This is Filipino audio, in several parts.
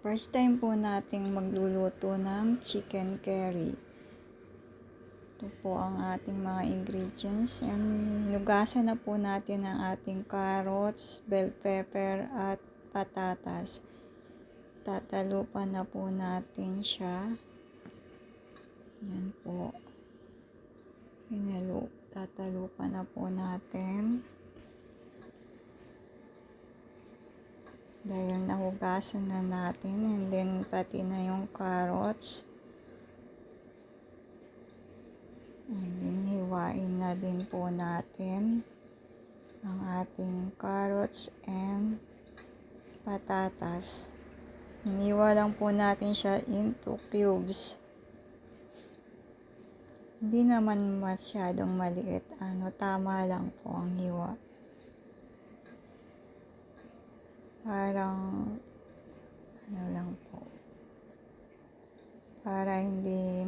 First time po nating magluluto ng chicken curry. Ito po ang ating mga ingredients. Yan, hinugasan na po natin ang ating carrots, bell pepper, at patatas. Tatalupan na po natin siya. Yan po. Tatalupan na po natin. Dahil nahugasan na natin, and then pati na yung carrots. And then hiwain na din po natin ang ating carrots and patatas. Hiniwa lang po natin siya into cubes. Hindi naman masyadong maliit. Tama lang po ang hiwa. Parang lang po. Para hindi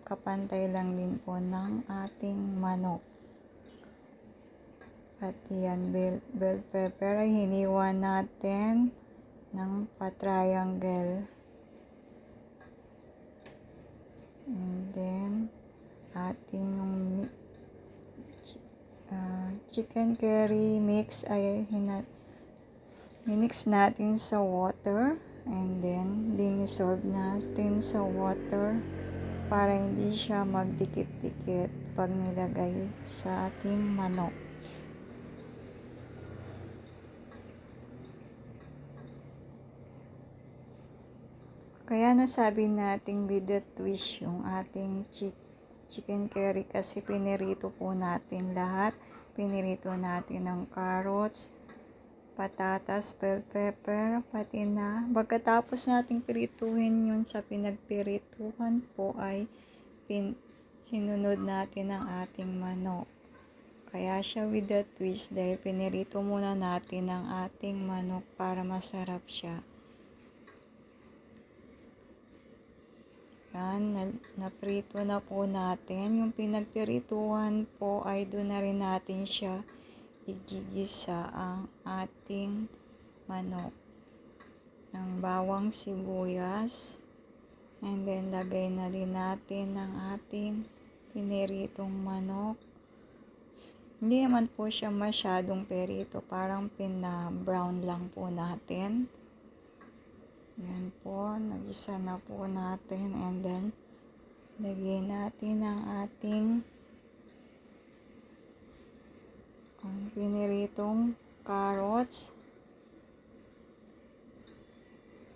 kapantay lang din po ng ating manok. Pati yan, bell pepper ay hiniwa natin ng pa-triangle. And then, ating yung chicken curry mix ay minix natin sa water, and then dinissolve natin sa water para hindi siya magdikit-dikit pag nilagay sa ating manok. Kaya nasabi natin with the twist yung ating chicken curry kasi pinirito po natin lahat. Pinirito natin ng carrots, patatas, bell pepper, pati na. Pagkatapos nating pirituhin yun sa pinagpirituhan po ay sinunod natin ang ating manok. Kaya siya with the twist dahil pinirito muna natin ang ating manok para masarap siya. Yan, naprito na po natin. Yung pinagpirituhan po ay doon na rin natin siya igigisa ang ating manok ng bawang sibuyas, and then lagay na din natin ang ating piniritong manok. Hindi naman po siya masyadong perito, parang pina-brown lang po natin. Yan po, nagisa na po natin, and then lagyan natin ang ating piniritong carrots,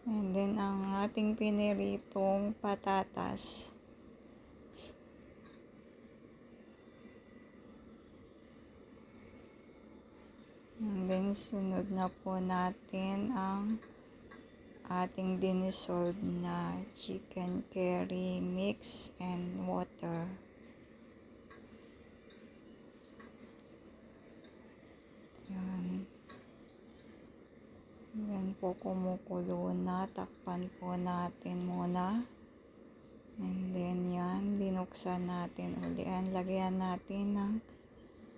and then ang ating piniritong patatas. And then sunod na po natin ang ating dinissolve na chicken curry mix and water. Yan po, kumukulo na. Takpan po natin muna. And then yan, binuksan natin uli. Lagyan natin ng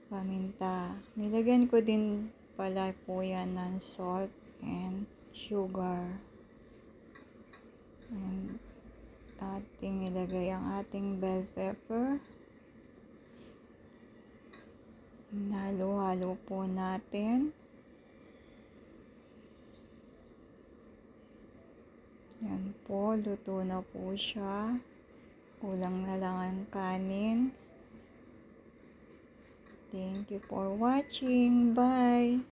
paminta. Nilagyan ko din pala po yan ng salt and sugar. And ating ilagay ang ating bell pepper. Halo-halo po natin. Yan po, luto na po siya. Kulang na lang ang kanin. Thank you for watching. Bye!